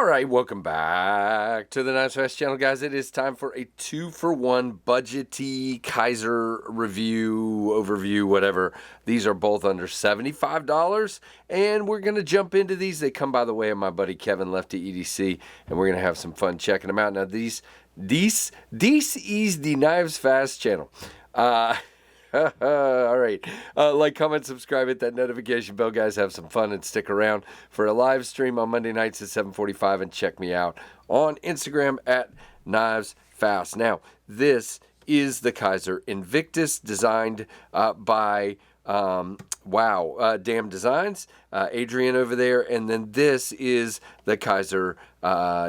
All right, welcome back to the Knives Fast channel, guys. It is time for a 2-for-1 budgety Kizer review, overview, whatever. These are both under $75, and we're going to jump into these. They come by the way of my buddy Kevin Lefty EDC, and we're going to have some fun checking them out. Now, this is the Knives Fast channel. All right. Like, comment, subscribe, hit that notification bell, guys. Have some fun and stick around for a live stream on Monday nights at 7:45, and check me out on Instagram at Knives Fast. Now, this is the Kizer Invictus, designed by Damn Designs, Adrian over there, and then this is the Kizer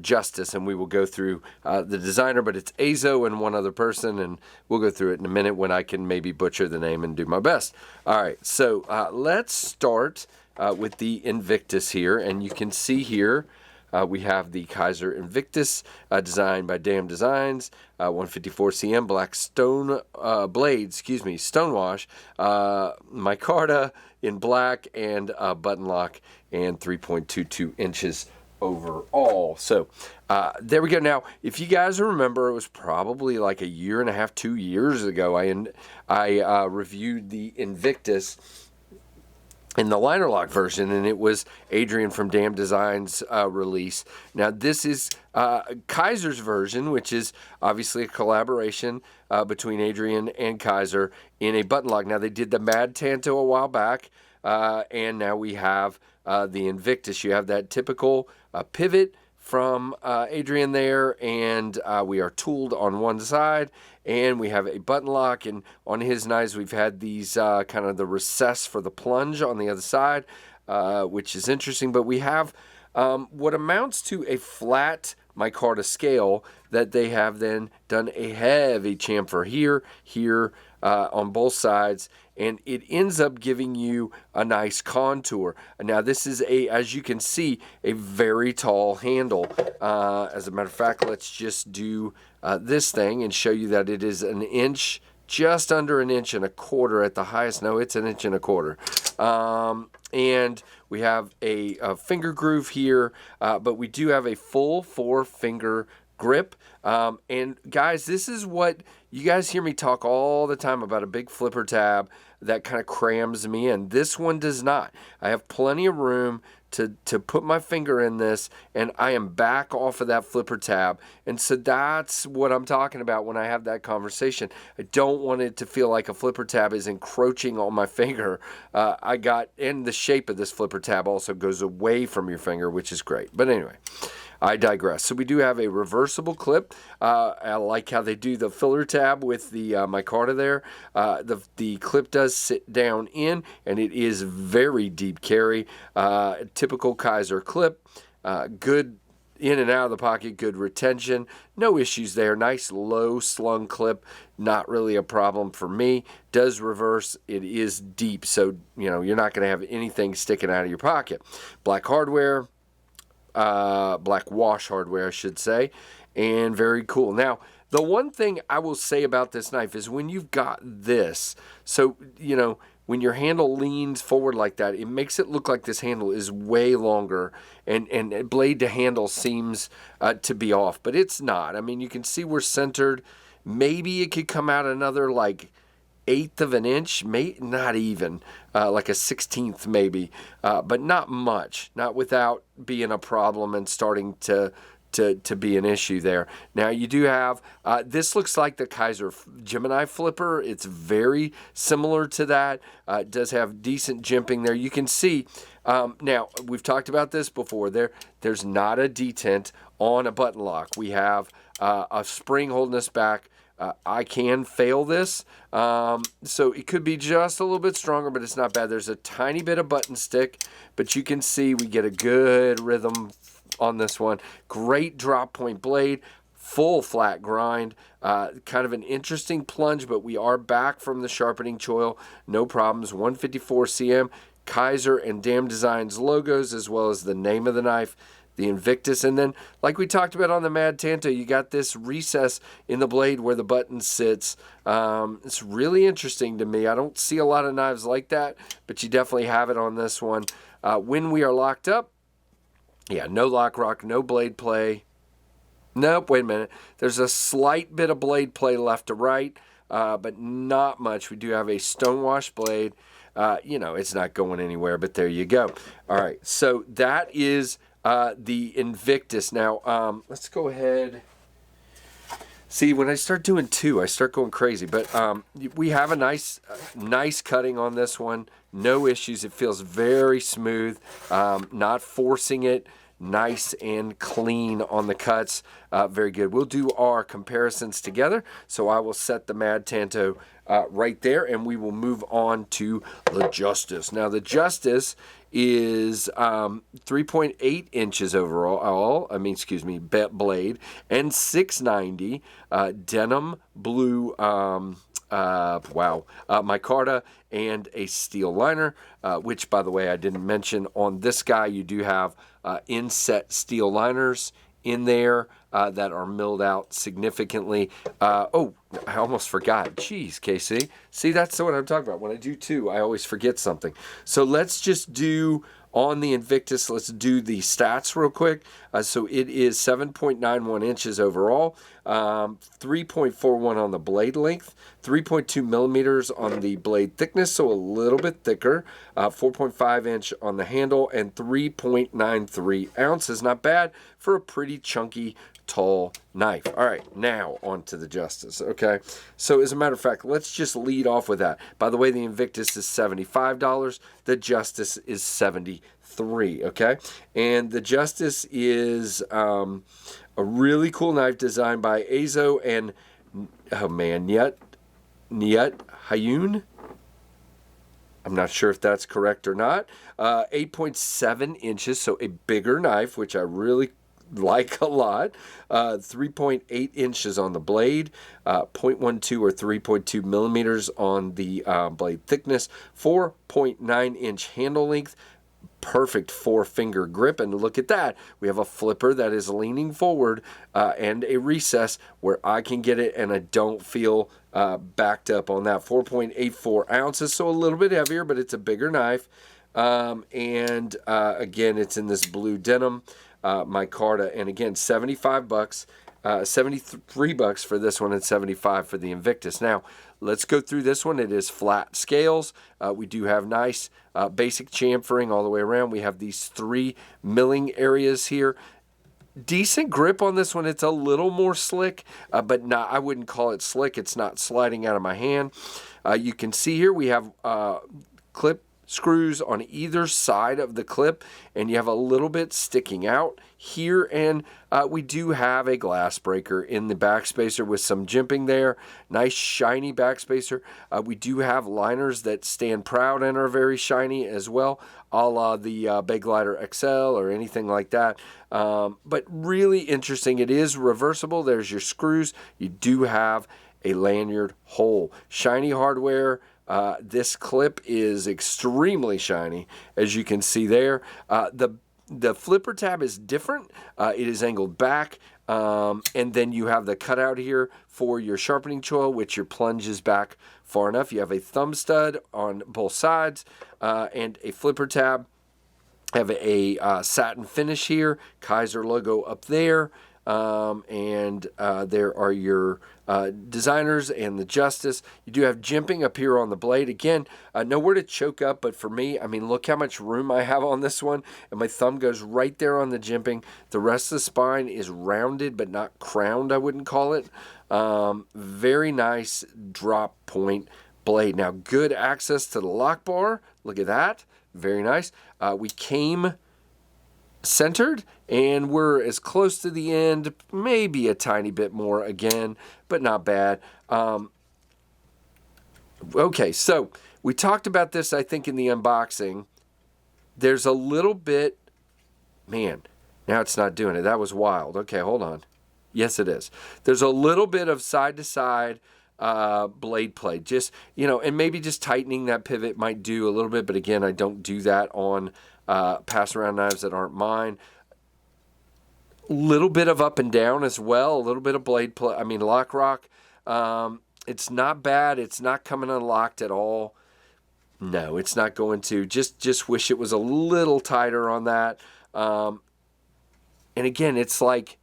Justice, and we will go through the designer, but it's Azo and one other person, and we'll go through it in a minute when I can maybe butcher the name and do my best. All right, so let's start with the Invictus here, and you can see here we have the Kizer Invictus, designed by Damn Designs, 154 cm black stone blade, stonewash, micarta in black, and button lock, and 3.22 inches overall. So there we go. Now, if you guys remember, it was probably like a year and a half, 2 years ago, I reviewed the Invictus in the liner lock version, and it was Adrian from Damn Designs release. Now, this is Kizer's version, which is obviously a collaboration between Adrian and Kizer in a button lock. Now, they did the Mad Tanto a while back, and now we have the Invictus. You have that typical pivot from Adrian there, and we are tooled on one side, and we have a button lock, and on his knives we've had these kind of the recess for the plunge on the other side, which is interesting. But we have what amounts to a flat micarta scale that they have then done a heavy chamfer here on both sides, and it ends up giving you a nice contour. Now, this is as you can see, a very tall handle. As a matter of fact, let's just do this thing and show you that it is an inch, just under 1.25 inches at the highest. No, it's 1.25 inches. And we have a finger groove here, but we do have a full 4-finger grip. And guys, this is what you guys hear me talk all the time about, a big flipper tab that kind of crams me in. This one does not. I have plenty of room to put my finger in this, and I am back off of that flipper tab. And so that's what I'm talking about when I have that conversation. I don't want it to feel like a flipper tab is encroaching on my finger. And the shape of this flipper tab also goes away from your finger, which is great. But anyway, I digress. So we do have a reversible clip. I like how they do the filler tab with the micarta there. The clip does sit down in, and it is very deep carry. Typical Kizer clip. Good in and out of the pocket, good retention. No issues there. Nice low slung clip. Not really a problem for me. Does reverse. It is deep, so you're not going to have anything sticking out of your pocket. Black hardware. Black wash hardware, I should say, and very cool. Now, the one thing I will say about this knife is when you've got this, so when your handle leans forward like that, it makes it look like this handle is way longer, and blade to handle seems to be off, but it's not. I mean, you can see we're centered. Maybe it could come out another like 1/8 of an inch, not even, like a 1/16 maybe, but not much, not without being a problem and starting to be an issue there. Now, you do have, this looks like the Kizer Gemini flipper. It's very similar to that. It does have decent jimping there. You can see, now, we've talked about this before. There's not a detent on a button lock. We have a spring holding us back. I can fail this, so it could be just a little bit stronger, but it's not bad. There's a tiny bit of button stick, but you can see we get a good rhythm on this one. Great drop point blade, full flat grind, kind of an interesting plunge, but we are back from the sharpening choil. No problems. 154 cm, Kizer and Damn Designs logos, as well as the name of the knife, the Invictus. And then, like we talked about on the Mad Tanto, you got this recess in the blade where the button sits. It's really interesting to me. I don't see a lot of knives like that, but you definitely have it on this one. When we are locked up, Yeah, no lock rock, no blade play. Nope, wait a minute. There's a slight bit of blade play left to right, but not much. We do have a stonewash blade. It's not going anywhere, but there you go. All right, so that is the Invictus. Now, let's go ahead. See, when I start doing two, I start going crazy. But we have a nice cutting on this one. No issues. It feels very smooth. Not forcing it. Nice and clean on the cuts. Very good. We'll do our comparisons together. So I will set the Mad Tanto right there, and we will move on to the Justice. Now, the Justice is 3.8 inches overall. Blade, and 690 denim blue. Micarta and a steel liner, which, by the way, I didn't mention on this guy. You do have inset steel liners in there that are milled out significantly. I almost forgot. Jeez, Casey. See, that's what I'm talking about. When I do two, I always forget something. So let's just do, on the Invictus, let's do the stats real quick. So it is 7.91 inches overall, 3.41 on the blade length, 3.2 millimeters on the blade thickness, so a little bit thicker, 4.5 inch on the handle, and 3.93 ounces. Not bad for a pretty chunky, tall knife. All right, now on to the Justice. Okay, so as a matter of fact, let's just lead off with that. By the way, the Invictus is $75. The Justice is $73. Okay, and the Justice is a really cool knife designed by Azo and Nyut Hayun. I'm not sure if that's correct or not. 8.7 inches, so a bigger knife, which I really like a lot. 3.8 inches on the blade, 0.12 or 3.2 millimeters on the blade thickness, 4.9 inch handle length, perfect 4-finger grip. And look at that, we have a flipper that is leaning forward and a recess where I can get it and I don't feel backed up on that. 4.84 ounces, so a little bit heavier, but it's a bigger knife. Again, it's in this blue denim micarta, and again, $75, $73 for this one, and $75 for the Invictus. Now, let's go through this one. It is flat scales. We do have nice basic chamfering all the way around. We have these 3 milling areas here. Decent grip on this one. It's a little more slick, but not, I wouldn't call it slick. It's not sliding out of my hand. You can see here we have clip screws on either side of the clip, and you have a little bit sticking out here, and we do have a glass breaker in the backspacer with some jimping there. Nice shiny backspacer. We do have liners that stand proud and are very shiny as well, a la the Baglider XL or anything like that. But really interesting. It is reversible. There's your screws. You do have a lanyard hole. Shiny hardware. This clip is extremely shiny, as you can see there. The flipper tab is different. It is angled back, and then you have the cutout here for your sharpening choil, which your plunges back far enough. You have a thumb stud on both sides and a flipper tab. Have a satin finish here, Kizer logo up there. There are your designers and the Justice. You do have jimping up here on the blade. Again, nowhere to choke up, but for me, I mean, look how much room I have on this one, and my thumb goes right there on the jimping. The rest of the spine is rounded, but not crowned, I wouldn't call it. Very nice drop point blade. Now, good access to the lock bar. Look at that. Very nice. We came centered, and we're as close to the end, maybe a tiny bit more again, but not bad. Okay, so we talked about this, I think, in the unboxing. There's a little bit, man, now it's not doing it. That was wild. Okay, hold on. Yes, it is. There's a little bit of side-to-side blade play, just, and maybe just tightening that pivot might do a little bit, but again, I don't do that on pass around knives that aren't mine. Little bit of up and down as well, a little bit of blade play, lock rock. It's not bad. It's not coming unlocked at all. No, it's not going to. Just wish it was a little tighter on that. And again, it's like,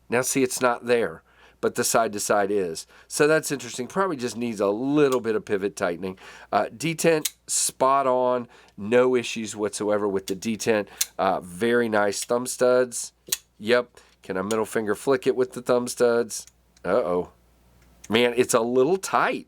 now see, it's not there, but the side to side is. So that's interesting. Probably just needs a little bit of pivot tightening. Detent, spot on. No issues whatsoever with the detent. Very nice thumb studs. Yep. Can I middle finger flick it with the thumb studs? Uh-oh. Man, it's a little tight.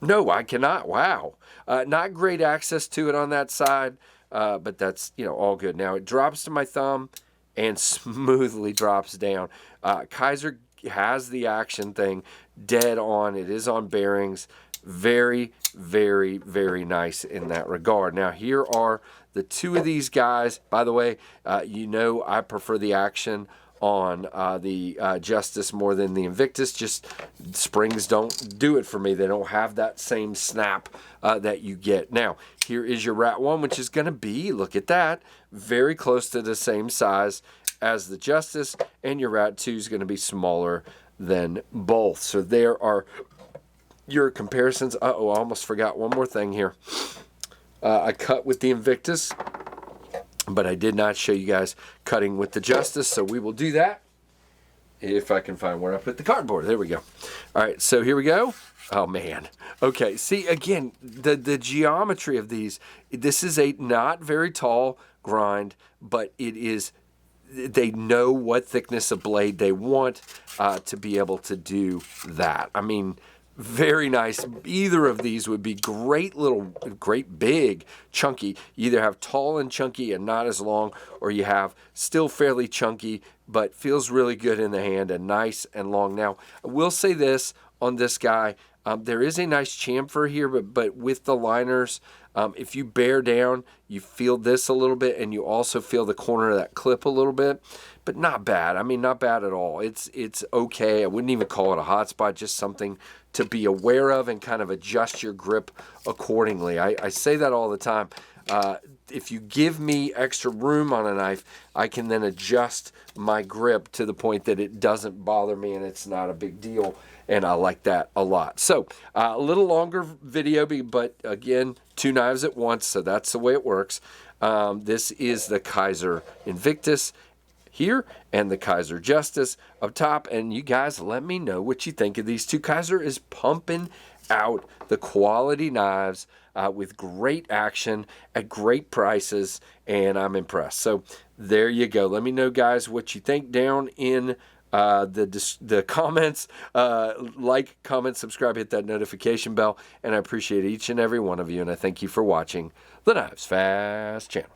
No, I cannot. Wow. Not great access to it on that side, but that's, all good. Now it drops to my thumb and smoothly drops down. Kizer has the action thing dead on. It is on bearings. Very, very, very nice in that regard. Now here are the two of these guys. By the way, I prefer the action on the Justice more than the Invictus. Just springs don't do it for me. They don't have that same snap that you get. Now, here is your Rat 1, which is going to be, look at that, very close to the same size as the Justice, and your Rat 2 is going to be smaller than both. So there are your comparisons. Uh-oh, I almost forgot one more thing here. I cut with the Invictus, but I did not show you guys cutting with the Justice, so we will do that if I can find where I put the cardboard. There we go. All right, so here we go. Oh, man. Okay, see, again, the geometry of these, this is a not very tall grind, but it is, they know what thickness of blade they want to be able to do that. I mean, very nice. Either of these would be great big, chunky. You either have tall and chunky and not as long, or you have still fairly chunky, but feels really good in the hand and nice and long. Now, I will say this on this guy. There is a nice chamfer here, but with the liners, if you bear down, you feel this a little bit, and you also feel the corner of that clip a little bit, but not bad. I mean, not bad at all. It's okay. I wouldn't even call it a hot spot, just something to be aware of and kind of adjust your grip accordingly. I say that all the time. If you give me extra room on a knife, I can then adjust my grip to the point that it doesn't bother me and it's not a big deal. And I like that a lot. So a little longer video, but again, two knives at once. So that's the way it works. This is the Kizer Invictus here and the Kizer Justice up top. And you guys let me know what you think of these two. Kizer is pumping out the quality knives with great action at great prices, and I'm impressed. So there you go. Let me know, guys, what you think down in the comments. Like, comment, subscribe, hit that notification bell, and I appreciate each and every one of you, and I thank you for watching the Knives Fast channel.